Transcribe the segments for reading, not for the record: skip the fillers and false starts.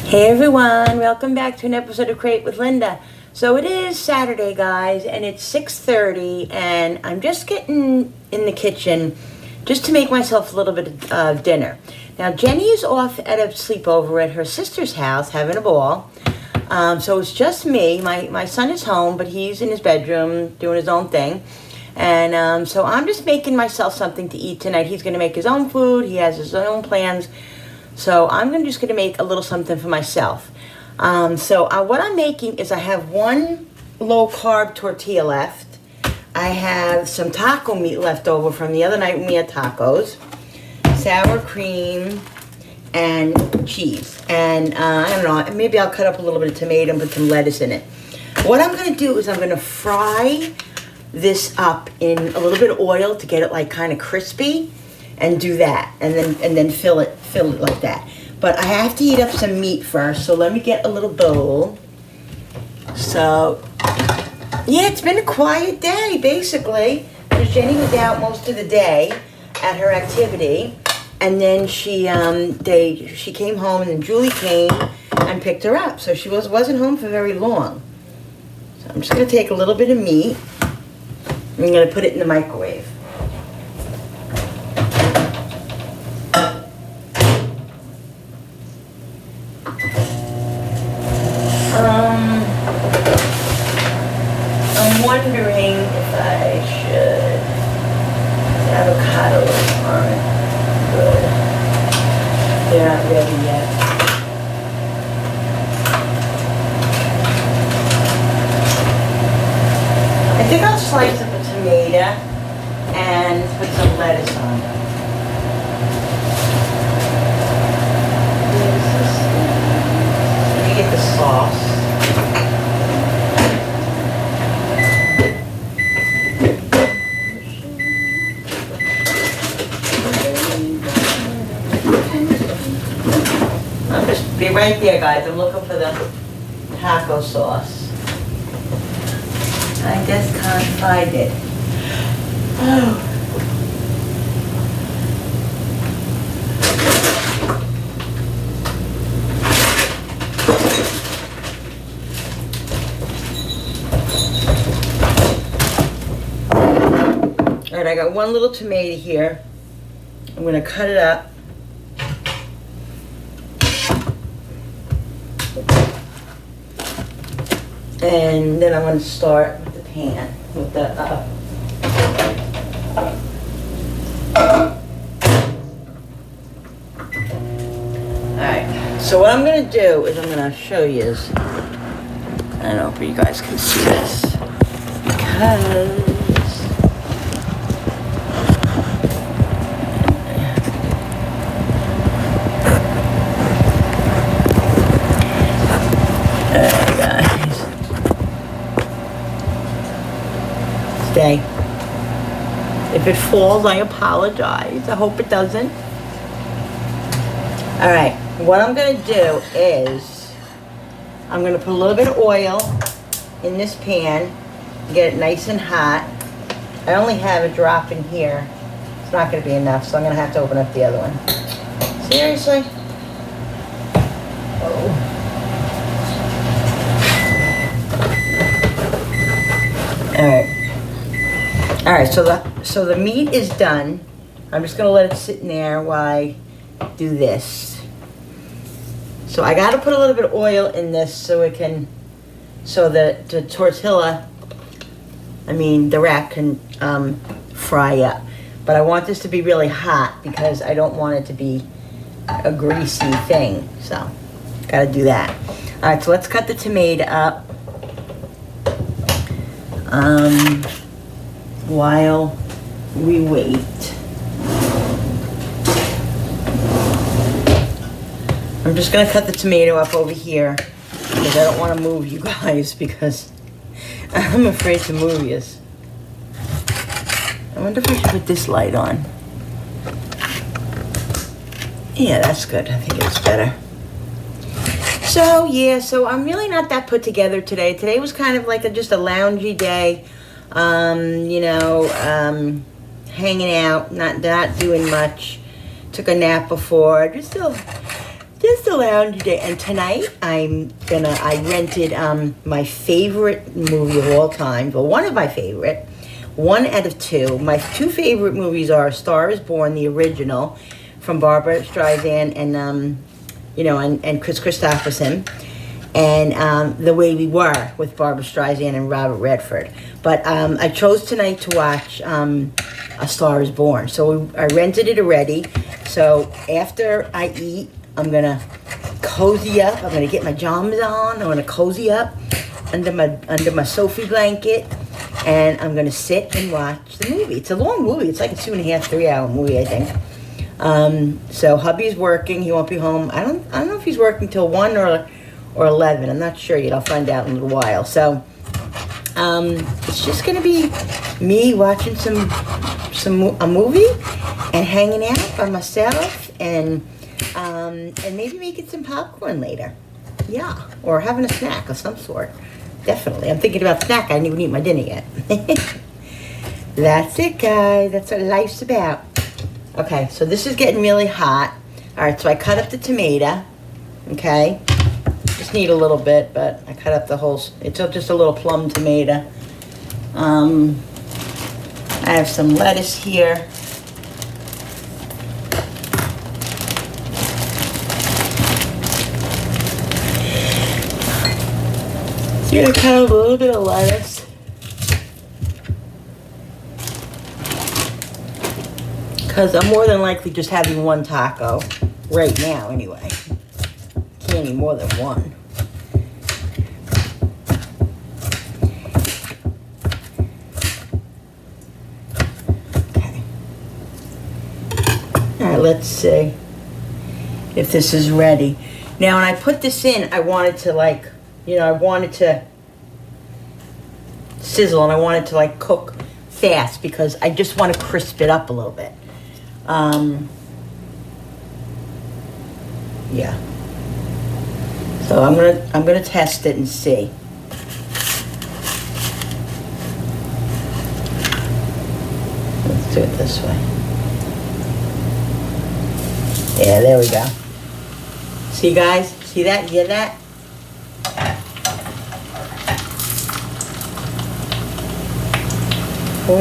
Hey everyone, welcome back to an episode of Crate with Linda. So it is Saturday, guys, and it's 6:30, and I'm just getting in the kitchen just to make myself a little bit of dinner. Now, Jenny is off at a sleepover at her sister's house, having a ball. So it's just me. My son is home, but he's in his bedroom doing his own thing. And so I'm just making myself something to eat tonight. He's going to make his own food. He has his own plans. So I'm just going to make a little something for myself. What I'm making is I have one low-carb tortilla left. I have some taco meat left over from the other night when we had tacos. Sour cream and cheese. And I don't know, maybe I'll cut up a little bit of tomato and put some lettuce in it. What I'm going to do is I'm going to fry this up in a little bit of oil to get it like kind of crispy. And do that, and then fill it like that. But I have to heat up some meat first, so let me get a little bowl. So, yeah, it's been a quiet day, basically, because Jenny was out most of the day at her activity, and then she came home, and then Julie came and picked her up, so she wasn't home for very long. So I'm just going to take a little bit of meat, and I'm going to put it in the microwave. I'm wondering if I should. The avocados aren't good. They're not ready yet. I think I'll slice up a tomato and put some lettuce on it. Let me get the sauce. Be right there, guys. I'm looking for the taco sauce. I just can't find it. Oh. All right, I got one little tomato here. I'm going to cut it up. And then I'm going to start with the pan, with the, Alright, so what I'm going to do is I'm going to show you is, I don't know if you guys can see this, because, if it falls, I apologize. I hope it doesn't. All right, what I'm going to do is I'm going to put a little bit of oil in this pan, get it nice and hot. I only have a drop in here. It's not going to be enough, so I'm going to have to open up the other one. Seriously? Oh. All right. All right, so the meat is done. I'm just gonna let it sit in there while I do this. So I gotta put a little bit of oil in this so the tortilla, the wrap can fry up. But I want this to be really hot because I don't want it to be a greasy thing. So, gotta do that. All right, so let's cut the tomato up. While we wait. I'm just going to cut the tomato up over here because I don't want to move you guys because I'm afraid to move you. I wonder if I should put this light on. Yeah, that's good. I think it's better. So I'm really not that put together today. Today was kind of like just a loungy day. Hanging out, not doing much. Took a nap before. Just Just a lounge day. And tonight I rented my favorite movie of all time. Well, one of my favorite. One out of two. My two favorite movies are Star is Born, the original, from Barbara Streisand and and Chris Christopherson, and The Way We Were with Barbara Streisand and Robert Redford. But I chose tonight to watch A Star is Born. So I rented it already. So after I eat, I'm gonna cozy up. I'm gonna get my pajamas on. I'm gonna cozy up under my Sophie blanket, and I'm gonna sit and watch the movie. It's a long movie. It's like a 2.5, 3 hour movie, I think. So hubby's working. He won't be home. I don't know if he's working till 1 or 11. I'm not sure yet. I'll find out in a little while. So it's just gonna be me watching a movie and hanging out by myself, and maybe making some popcorn later. Yeah, or having a snack of some sort. Definitely. I'm thinking about snack. I didn't even eat my dinner yet. That's it, guys. That's what life's about. Okay, so this is getting really hot. All right, so I cut up the tomato. Okay, just need a little bit, but I cut up the whole. It's just a little plum tomato. I have some lettuce here. So you're gonna cut up a little bit of lettuce. Because I'm more than likely just having one taco right now anyway. Can't eat more than one. Okay. All right, let's see if this is ready. Now, when I put this in, I wanted to I wanted to sizzle, and I wanted to cook fast because I just want to crisp it up a little bit. Yeah. So I'm gonna test it and see. Let's do it this way. Yeah, there we go. See, guys? See that? You hear that? Woo!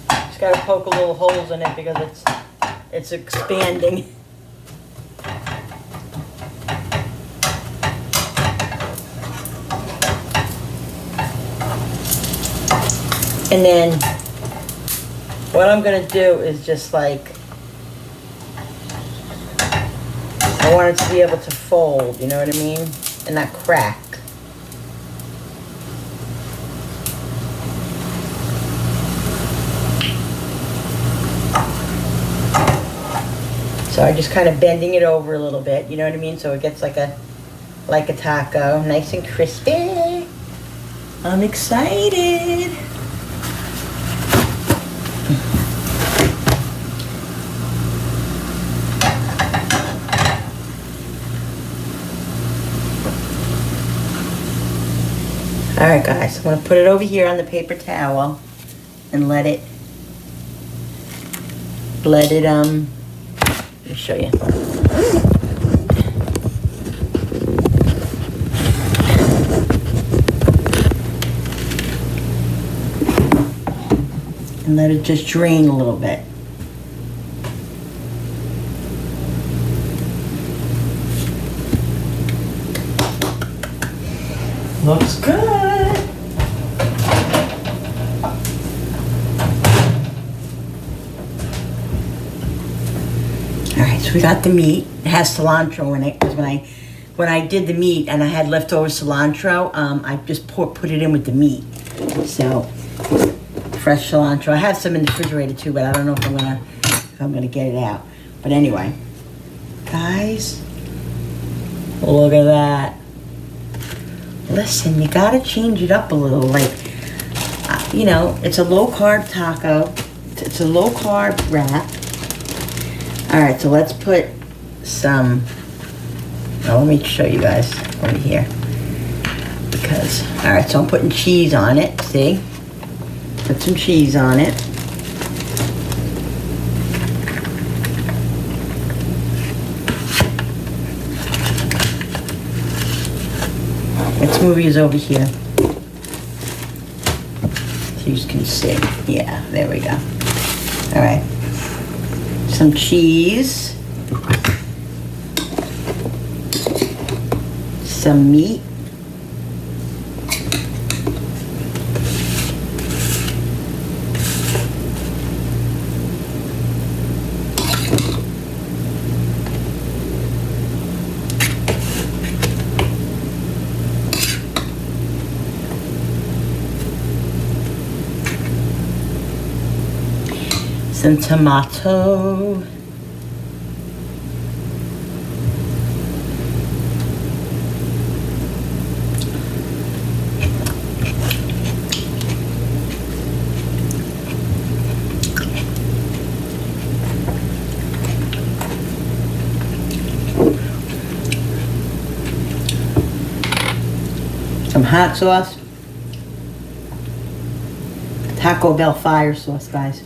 Just gotta poke a little holes in it because it's expanding. And then what I'm gonna do is just I want it to be able to fold, you know what I mean? And not crack. So I'm just kind of bending it over a little bit, you know what I mean? So it gets like a taco, nice and crispy. I'm excited. All right, guys, I'm gonna put it over here on the paper towel and let it, let me show you. And let it just drain a little bit. Looks good. All right, so we got the meat. It has cilantro in it because when I did the meat and I had leftover cilantro, I just put it in with the meat. So fresh cilantro. I have some in the refrigerator too, but I don't know if I'm gonna get it out. But anyway, guys, look at that. Listen, you gotta change it up a little. It's a low carb taco. It's a low carb wrap. All right, so let's put some. Let me show you guys over here. Because, all right, so I'm putting cheese on it, see? Put some cheese on it. Its movie is over here. So you can see. Yeah, there we go. All right. Some cheese. Some meat. Some tomato. Some hot sauce. Taco Bell fire sauce, guys.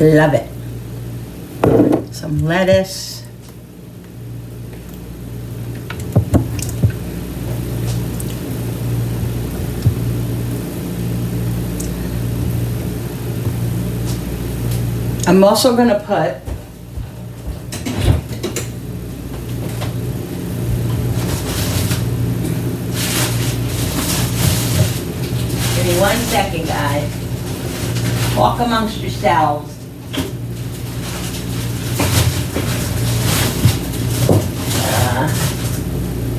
Love it. Some lettuce. I'm also going to put give me 1 second, guys. Talk amongst yourselves.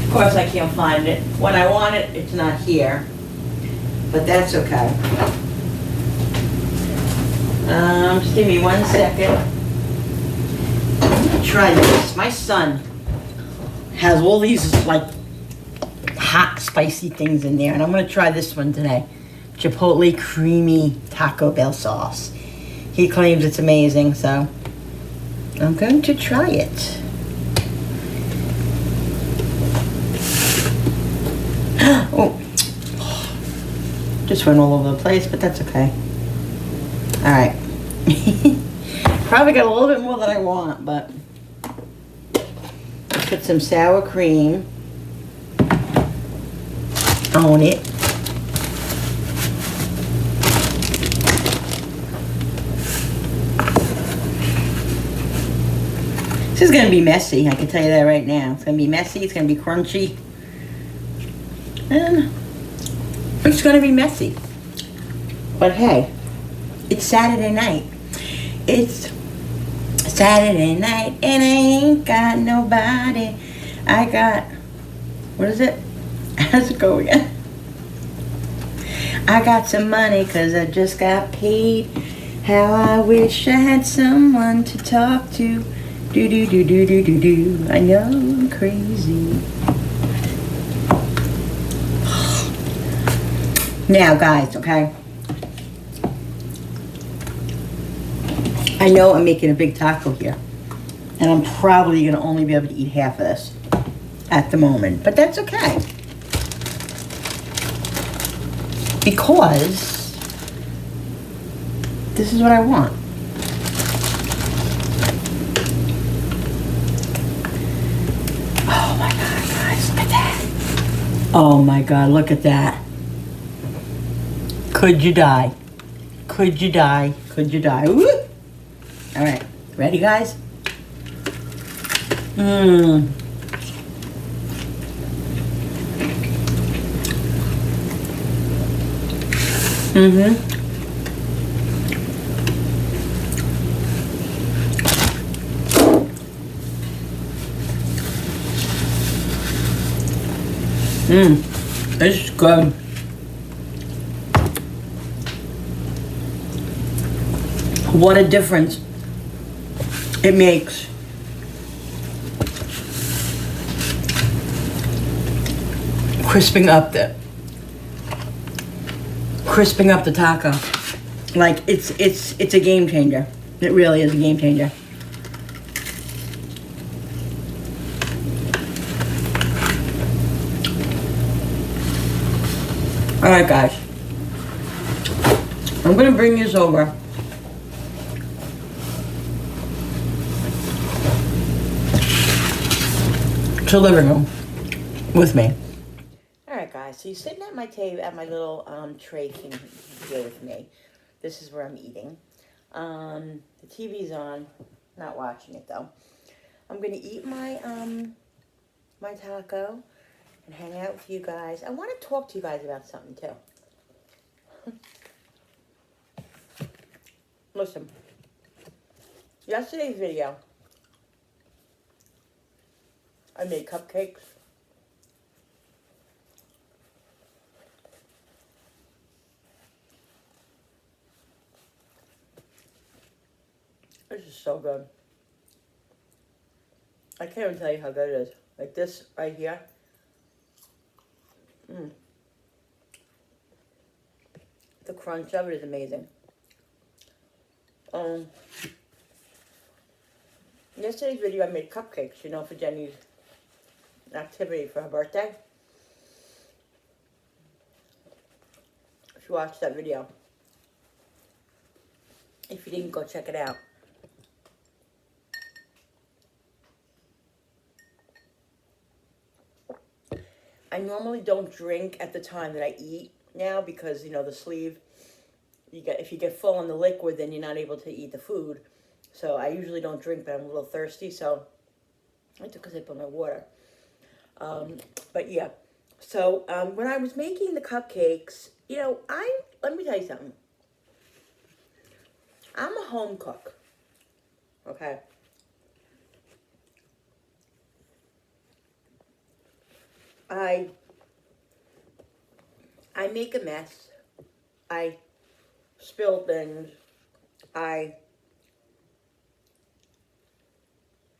Of course I can't find it. When I want it, it's not here. But that's okay. Just give me 1 second. I'm gonna try this. My son has all these like hot, spicy things in there, and I'm gonna try this one today. Chipotle creamy Taco Bell sauce. He claims it's amazing, so I'm going to try it. Oh, just went all over the place, but that's okay. All right. Probably got a little bit more than I want, but put some sour cream on it. This is going to be messy, I can tell you that right now. It's going to be messy, it's going to be crunchy. And it's going to be messy. But hey, it's Saturday night. It's Saturday night and I ain't got nobody. I got, what is it? How's it go again? I got some money cause I just got paid. How I wish I had someone to talk to. Do do do do do do do. I know I'm crazy. Now guys, okay? I know I'm making a big taco here. And I'm probably gonna only be able to eat half of this at the moment. But that's okay. Because this is what I want. Oh my God, guys, look at that. Oh my God, look at that. Could you die? Could you die? Could you die? Woo! All right, ready, guys? Mm-hmm. It's good. What a difference it makes. Crisping up the taco. Like it's a game changer. It really is a game changer. Alright guys, I'm gonna bring this over to the living room with me. Alright guys, so you're sitting at my table, at my little tray thing here with me. This is where I'm eating. The TV's on, not watching it though. I'm gonna eat my my taco and hang out with you guys. I want to talk to you guys about something too. Listen, yesterday's video, I made cupcakes. This is so good. I can't even tell you how good it is. Like this right here. The crunch of it is amazing. Yesterday's video I made cupcakes, you know, for Jenny's activity for her birthday. If you watched that video. If you didn't, go check it out. I normally don't drink at the time that I eat now because, you know, the sleeve, if you get full on the liquid, then you're not able to eat the food. So I usually don't drink, but I'm a little thirsty, so I took a sip of my water. But yeah, so when I was making the cupcakes, you know, let me tell you something. I'm a home cook, okay? I make a mess. I spill things. I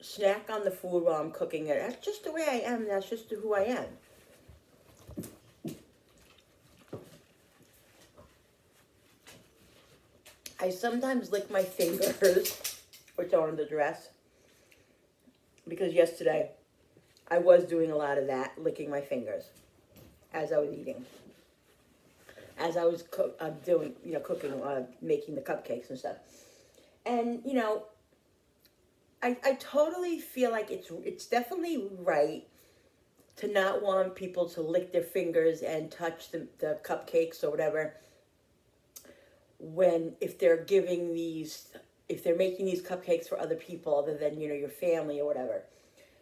snack on the food while I'm cooking it. That's just the way I am. That's just who I am. I sometimes lick my fingers, which are on the dress, because yesterday I was doing a lot of that, licking my fingers as I was eating, as I was cooking, making the cupcakes and stuff. And you know, I totally feel like it's definitely right to not want people to lick their fingers and touch the cupcakes or whatever if they're making these cupcakes for other people other than, you know, your family or whatever.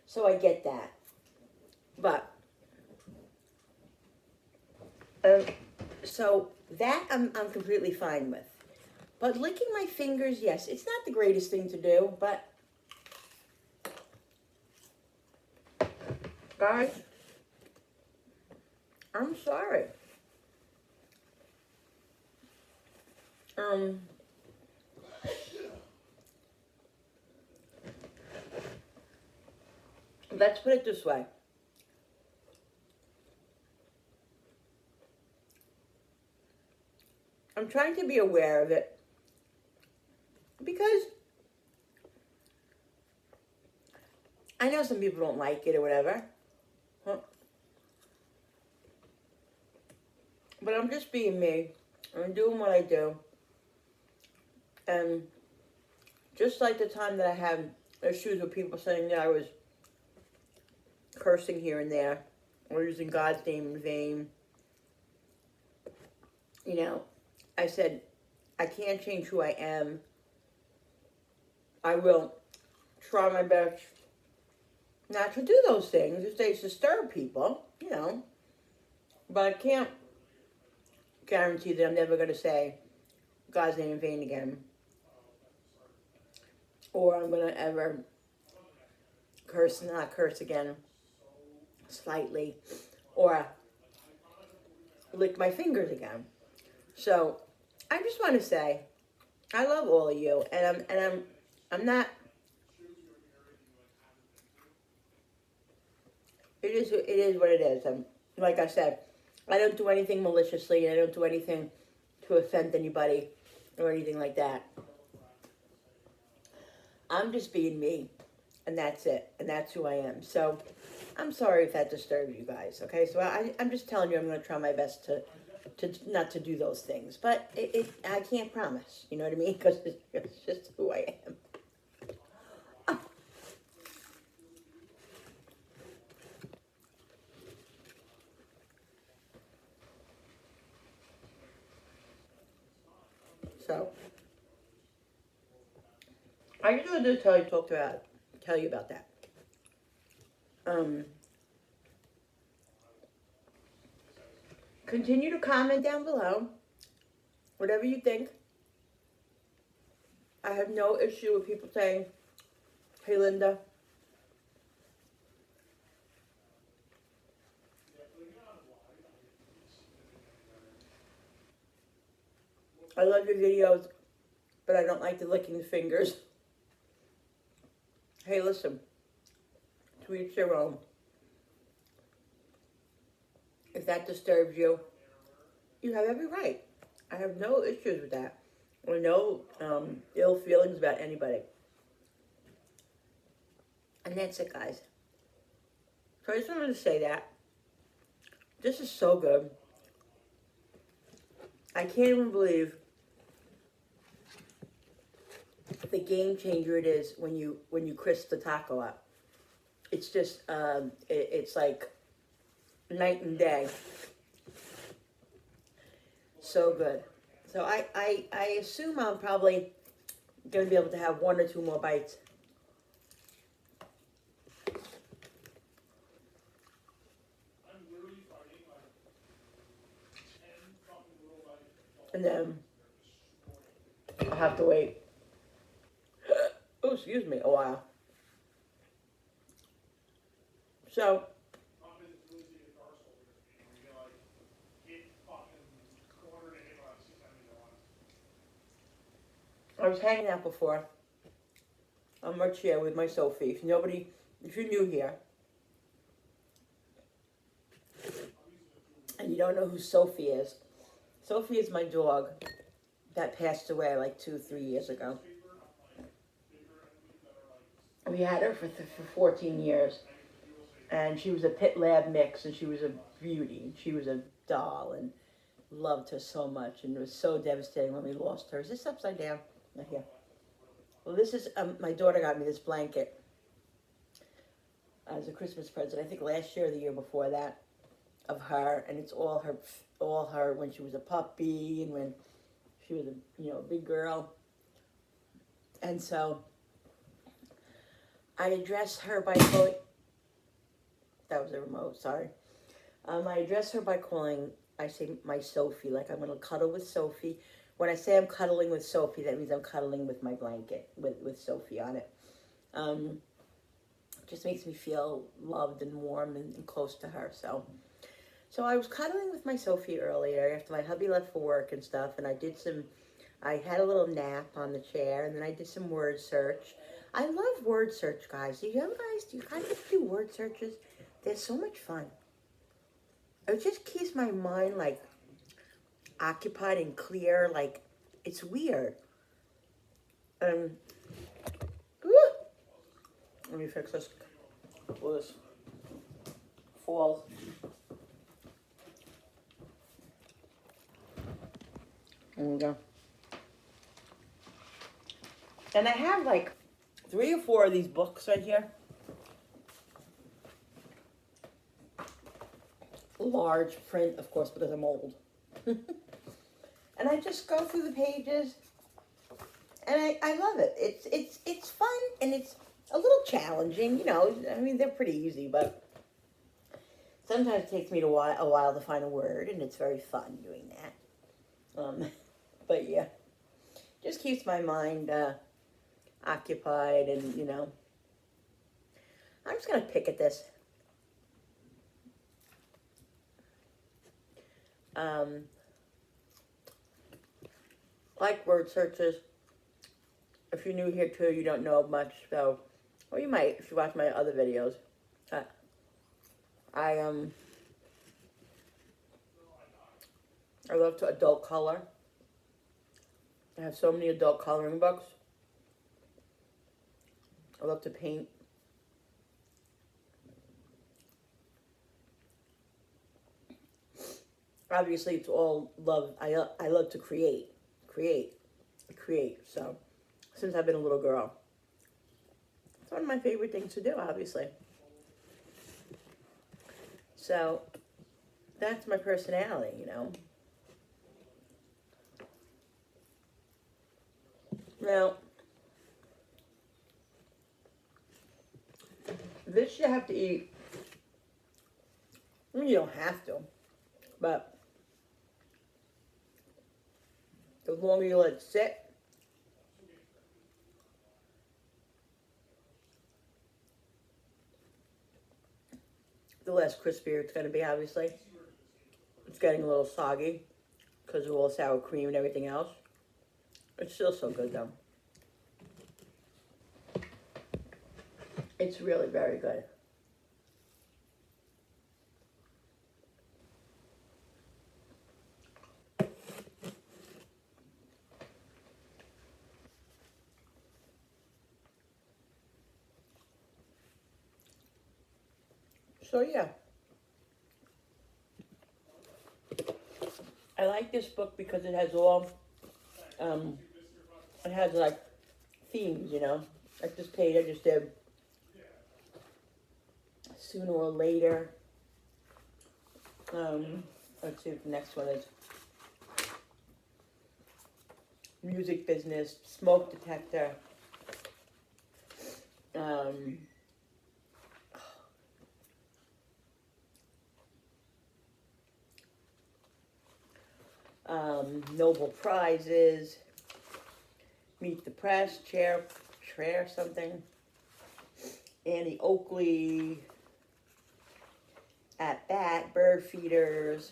So I get that. But so that I'm completely fine with. But licking my fingers, yes, it's not the greatest thing to do, but guys, I'm sorry. Let's put it this way. I'm trying to be aware of it because I know some people don't like it or whatever. But I'm just being me. I'm doing what I do. And just like the time that I had issues with people saying that I was cursing here and there or using God's name in vain, you know, I said, I can't change who I am. I will try my best not to do those things if they disturb people, you know. But I can't guarantee that I'm never going to say God's name in vain again. Or I'm going to ever not curse again slightly. Or lick my fingers again. So I just want to say I love all of you, and I'm not. It is what it is. Like I said, I don't do anything maliciously, and I don't do anything to offend anybody or anything like that. I'm just being me, and that's it, and that's who I am. So I'm sorry if that disturbs you guys, okay? So I'm just telling you I'm going to try my best to not to do those things. But I can't promise, you know what I mean? Because it's just who I am. So I just wanted to tell you about that. Um, Continue to comment down below, whatever you think. I have no issue with people saying, "Hey, Linda, I love your videos, but I don't like the licking the fingers." Hey, listen, to each their own. If that disturbs you, you have every right. I have no issues with that, or no ill feelings about anybody. And that's it, guys. So I just wanted to say that. This is so good. I can't even believe the game changer it is when you crisp the taco up. It's just it's like night and day. So good. So I assume I'm probably gonna be able to have one or two more bites. And then I'll have to wait. Oh, excuse me, a while. So I was hanging out before on my chair with my Sophie. If you're new here and you don't know who Sophie is my dog that passed away like 2-3 years ago. We had her for 14 years, and she was a pit lab mix, and she was a beauty. She was a doll, and loved her so much, and it was so devastating when we lost her. Is this upside down? Not here. Well, this is my daughter got me this blanket as a Christmas present. I think last year or the year before that, of her, and it's all her when she was a puppy and when she was a big girl. And so I address her by calling. That was a remote. Sorry. I address her by calling. I say my Sophie, like I'm gonna cuddle with Sophie. When I say I'm cuddling with Sophie, that means I'm cuddling with my blanket with Sophie on it. Just makes me feel loved and warm and close to her. So I was cuddling with my Sophie earlier after my hubby left for work and stuff, and I had a little nap on the chair, and then I did some word search. I love word search, guys. Do you guys do word searches? They're so much fun. It just keeps my mind like occupied and clear. Like it's weird. Woo! Let me fix this. Well, this falls. There we go. And I have like 3 or 4 of these books right here. Large print, of course, because I'm old. And I just go through the pages, and I love it. It's fun, and it's a little challenging, I mean, they're pretty easy, but sometimes it takes me a while to find a word, and it's very fun doing that. But yeah, just keeps my mind occupied, and I'm just gonna pick at this. Like word searches. If you're new here too, you don't know much, or you might if you watch my other videos. I love to adult color. I have so many adult coloring books. I love to paint. obviously it's all love. I love to create. So since I've been a little girl, it's one of my favorite things to do, obviously. So that's my personality, you know. Now, this you have to eat. I mean, you don't have to, but the longer you let it sit, the less crispier it's going to be, obviously. It's getting a little soggy because of all the sour cream and everything else. It's still so good, though. It's really very good. So, yeah. I like this book because it has it has like themes, you know. Like this page I just did, sooner or later. Let's see what the next one is. Music business, smoke detector. Um, Nobel Prizes, Meet the Press, chair something, Annie Oakley, At Bat, Bird Feeders,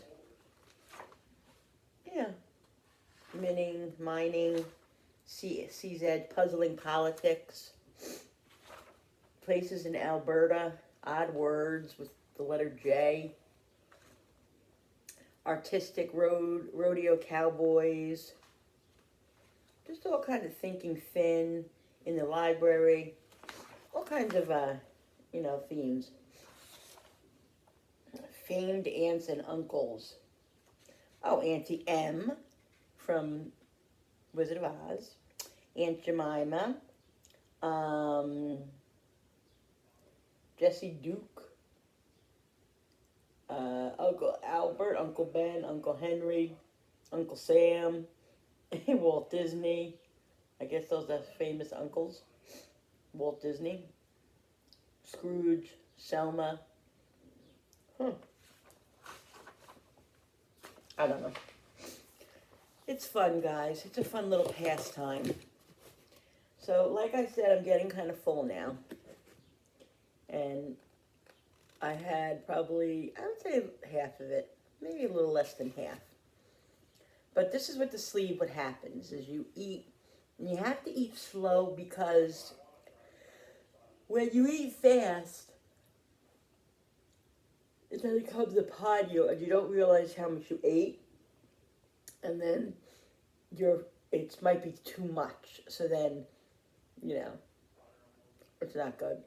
yeah, mining, CZ, Puzzling Politics, Places in Alberta, Odd Words with the letter J, Artistic Rodeo Cowboys, just all kinds of thinking thin in the library, all kinds of, themes. Famed aunts and uncles. Oh, Auntie M from Wizard of Oz, Aunt Jemima, Jessie Duke, Uncle Albert, Uncle Ben, Uncle Henry, Uncle Sam, Walt Disney. I guess those are famous uncles. Walt Disney, Scrooge, Selma. I don't know. It's fun, guys. It's a fun little pastime. So, like I said, I'm getting kind of full now. And I had probably, I would say half of it, maybe a little less than half. But this is what what happens, is you eat, and you have to eat slow because when you eat fast, it then becomes upon you and you don't realize how much you ate. And then it might be too much. So then, it's not good.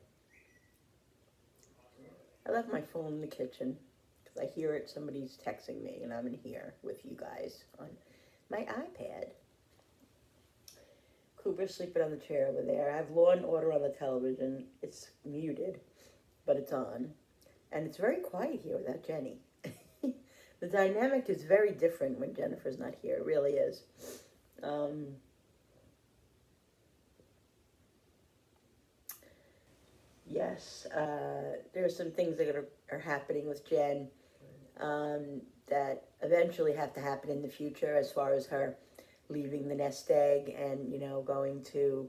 I left my phone in the kitchen because I hear it. Somebody's texting me, and I'm in here with you guys on my iPad. Cooper's sleeping on the chair over there. I have Law and Order on the television. It's muted, but it's on. And it's very quiet here without Jenny. The dynamic is very different when Jennifer's not here. It really is. Yes, there's some things that are happening with Jen that eventually have to happen in the future, as far as her leaving the nest egg and, going to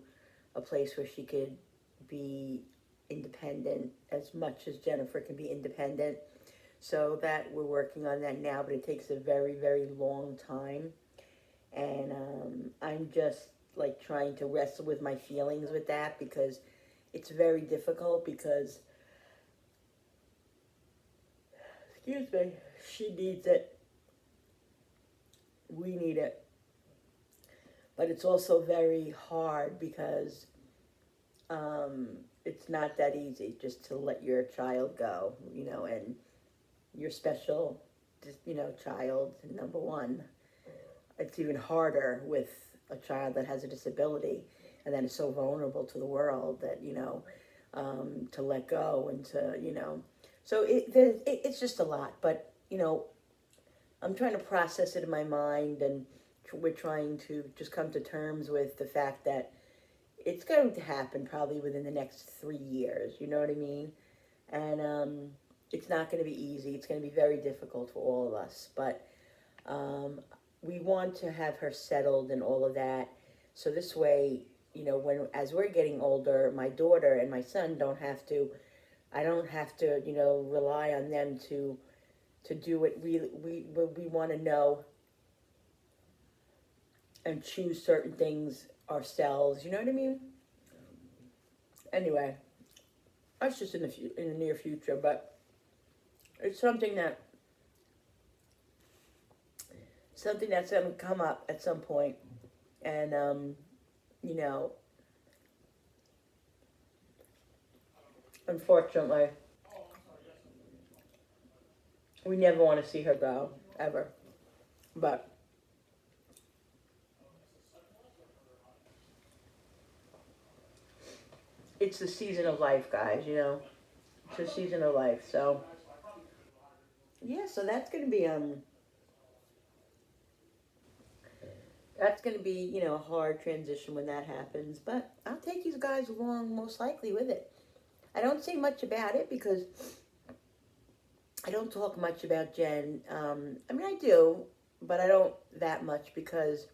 a place where she could be independent as much as Jennifer can be independent. So that we're working on that now, but it takes a very, very long time. And I'm just like trying to wrestle with my feelings with that, because it's very difficult, because, excuse me, she needs it. We need it. But it's also very hard because it's not that easy just to let your child go, and you're special child, number one. It's even harder with a child that has a disability and that is so vulnerable to the world that, to let go and to, so it's just a lot. But, I'm trying to process it in my mind, and we're trying to just come to terms with the fact that it's going to happen probably within the next 3 years. You know what I mean? And it's not going to be easy. It's going to be very difficult for all of us. But we want to have her settled and all of that. So this way, as we're getting older, my daughter and my son I don't have to, rely on them to do what we want to know and choose certain things ourselves. You know what I mean? Anyway, that's just in the near future, but it's something that's going to come up at some point, and unfortunately, we never want to see her go ever, but it's the season of life, guys. It's the season of life. So yeah, so that's going to be a hard transition when that happens, but I'll take you guys along most likely with it. I don't say much about it because I don't talk much about Jen. I mean, I do, but I don't that much because,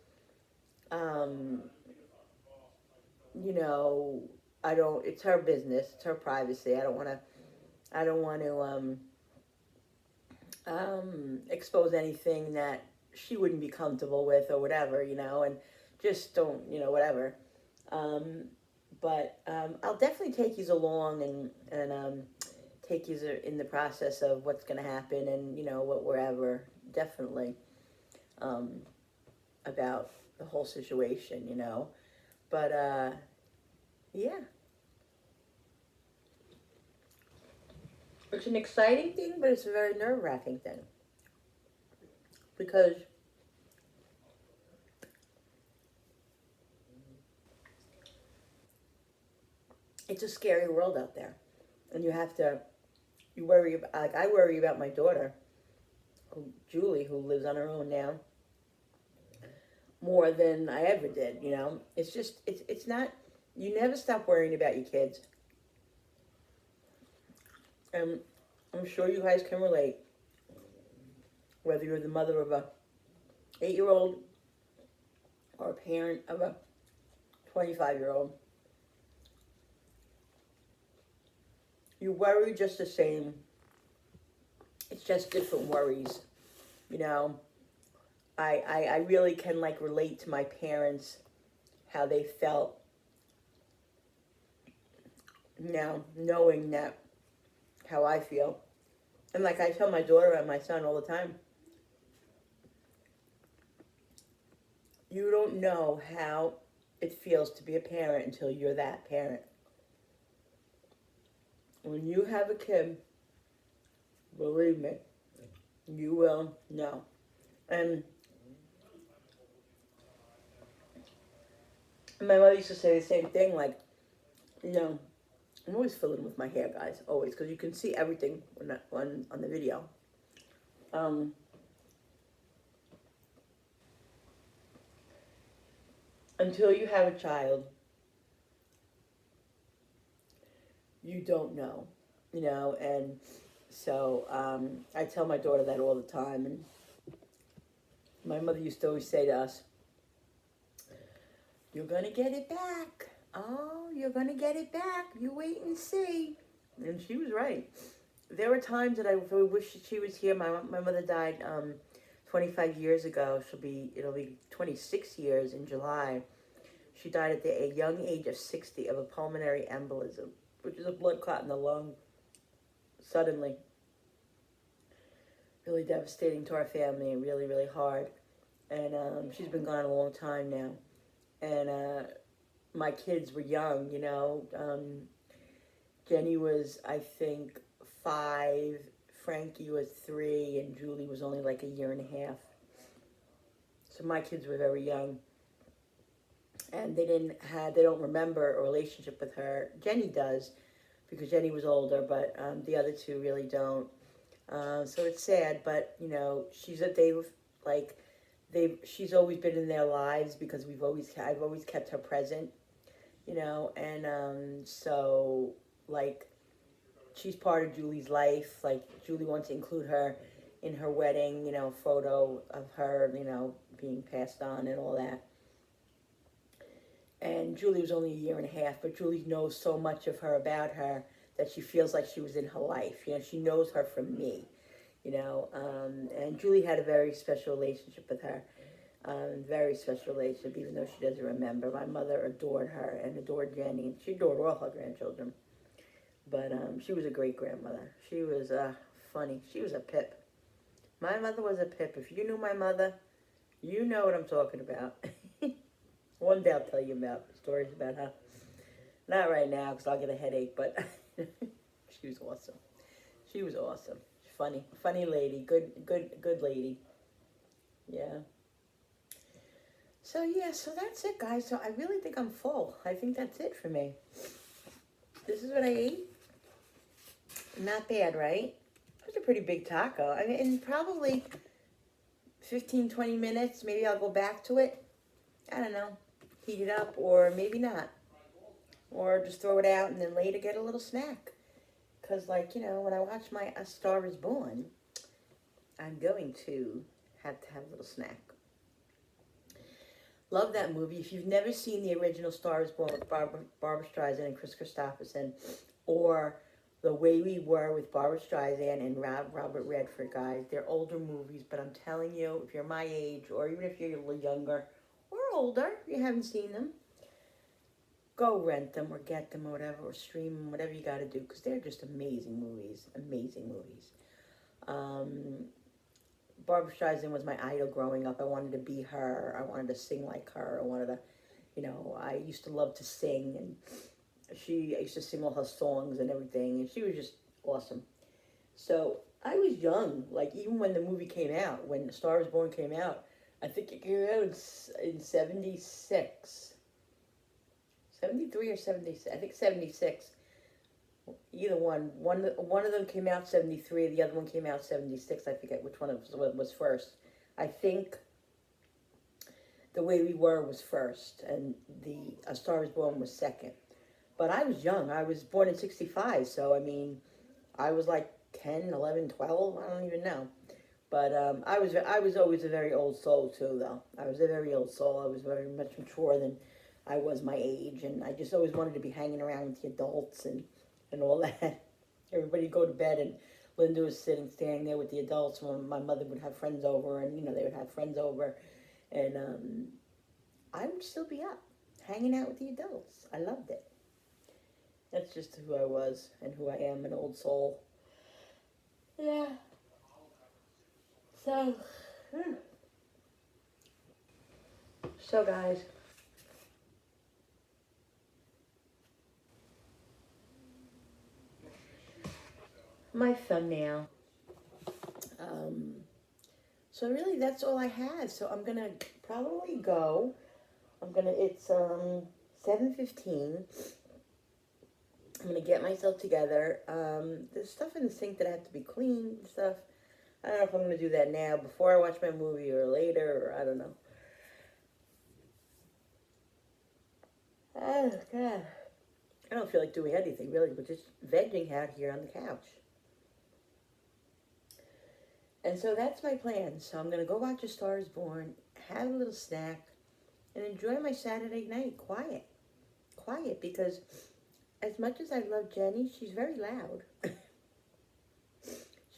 I don't, it's her business, it's her privacy. I don't want to expose anything that she wouldn't be comfortable with or whatever, and just don't, whatever. But I'll definitely take you along and take you in the process of what's going to happen and, wherever, definitely, about the whole situation, But, yeah. It's an exciting thing, but it's a very nerve-wracking thing. Because it's a scary world out there. And you worry about, like I worry about my daughter, Julie, who lives on her own now, more than I ever did, It's just, it's not, you never stop worrying about your kids. And I'm sure you guys can relate, whether you're the mother of a 8-year-old or a parent of a 25-year-old. You worry just the same. It's just different worries, I really can relate to my parents, how they felt, knowing that, how I feel. And I tell my daughter and my son all the time, you don't know how it feels to be a parent until you're that parent. When you have a kid, believe me, you will know. And my mother used to say the same thing, I'm always fiddling with my hair, guys, always, because you can see everything on the video. Until you have a child, you don't know, and so I tell my daughter that all the time, and my mother used to always say to us, you're going to get it back. Oh, you're going to get it back. You wait and see. And she was right. There were times that I wish she was here. My mother died 25 years ago. It'll be 26 years in July. She died at the young age of 60 of a pulmonary embolism, which is a blood clot in the lung, suddenly. Really devastating to our family and really, really hard. And she's been gone a long time now. And my kids were young, Jenny was, I think, 5, Frankie was 3 and Julie was only like a year and a half. So my kids were very young. And they don't remember a relationship with her. Jenny does, because Jenny was older, but the other two really don't. So it's sad, but you know, she's always been in their lives because I've always kept her present, you know, and so like she's part of Julie's life. Like Julie wants to include her in her wedding, you know, photo of her, you know, being passed on and all that. And Julie was only a year and a half, but Julie knows so much of her about her that she feels like she was in her life. You know, she knows her from me, you know. And Julie had a very special relationship with her, very special relationship, even though she doesn't remember. My mother adored her and adored Jenny, and she adored all her grandchildren. But she was a great grandmother. She was funny. She was a pip. My mother was a pip. If you knew my mother, you know what I'm talking about. One day I'll tell you about stories about her. Not right now because I'll get a headache, but she was awesome. She was awesome. Funny lady. Good lady. Yeah. So yeah, so that's it, guys. So I really think I'm full. I think that's it for me. This is what I ate. Not bad, right? It was a pretty big taco. I mean, in probably 15, 20 minutes, maybe I'll go back to it. I don't know. Heat it up, or maybe not. Or just throw it out and then later get a little snack. Because, like, you know, when I watch my A Star Is Born, I'm going to have a little snack. Love that movie. If you've never seen the original Star Is Born with Barbra Streisand and Chris Christopherson, or The Way We Were with Barbra Streisand and Robert Redford, guys, they're older movies, but I'm telling you, if you're my age, or even if you're a little younger, or older, if you haven't seen them, go rent them or get them or whatever, or stream them, whatever you got to do, because they're just amazing movies. Barbra Streisand was my idol growing up. I wanted to be her. I wanted to sing like her. I wanted to, you know, I used to love to sing, and I used to sing all her songs and everything, and she was just awesome. So I was young, like even when the movie came out, when A Star Is Born came out, I think it came out in 76. 73 or 76. I think 76. Either one. One of them came out 73. The other one came out 76. I forget which one was first. I think The Way We Were was first, and the A Star Is Born was second. But I was young. I was born in 65, so I mean, I was like 10, 11, 12. I don't even know. But I was always a very old soul too, though. I was a very old soul. I was very much mature than I was my age, and I just always wanted to be hanging around with the adults and all that. Everybody would go to bed, and Linda was standing there with the adults when my mother would have friends over, and you know they would have friends over, and I would still be up, hanging out with the adults. I loved it. That's just who I was and who I am, an old soul. Yeah. So, guys, my thumbnail. So really that's all I had. So I'm gonna probably go. It's 7:15. I'm gonna get myself together. There's stuff in the sink that I have to be cleaned and stuff. I don't know if I'm gonna do that now before I watch my movie or later, or I don't know. Oh God. I don't feel like doing anything really, but just vegging out here on the couch. And so that's my plan. So I'm going to go watch A Star Is Born, have a little snack, and enjoy my Saturday night quiet. Quiet, because as much as I love Jenny, she's very loud.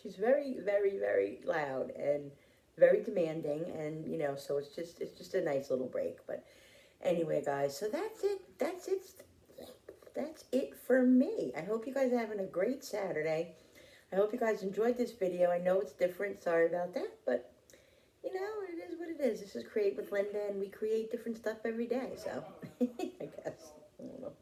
She's very, very, very loud and very demanding, and you know, so it's just a nice little break. But anyway, guys, so that's it. That's it for me. I hope you guys are having a great Saturday. I hope you guys enjoyed this video. I know it's different. Sorry about that. But, you know, it is what it is. This is Create with Linda, and we create different stuff every day. So, I guess. I don't know.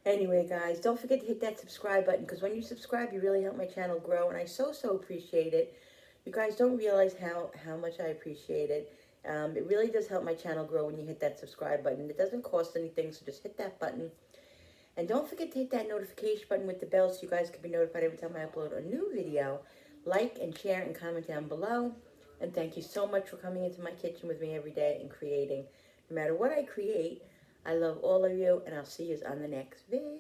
Anyway, guys, don't forget to hit that subscribe button, because when you subscribe, you really help my channel grow, and I so appreciate it. You guys don't realize how much I appreciate it. It really does help my channel grow when you hit that subscribe button. It doesn't cost anything, so just hit that button. And don't forget to hit that notification button with the bell so you guys can be notified every time I upload a new video. Like and share and comment down below. And thank you so much for coming into my kitchen with me every day and creating. No matter what I create, I love all of you, and I'll see you on the next video.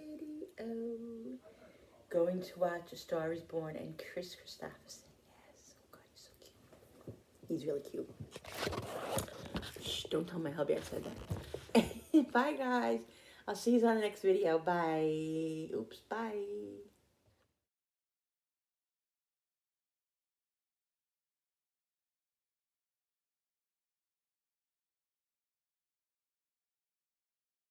Going to watch A Star is Born and Chris Christopherson. Yes, oh God, he's so cute. He's really cute. Shh, don't tell my hubby I said that. Bye, guys. I'll see you on the next video. Bye. Oops, bye.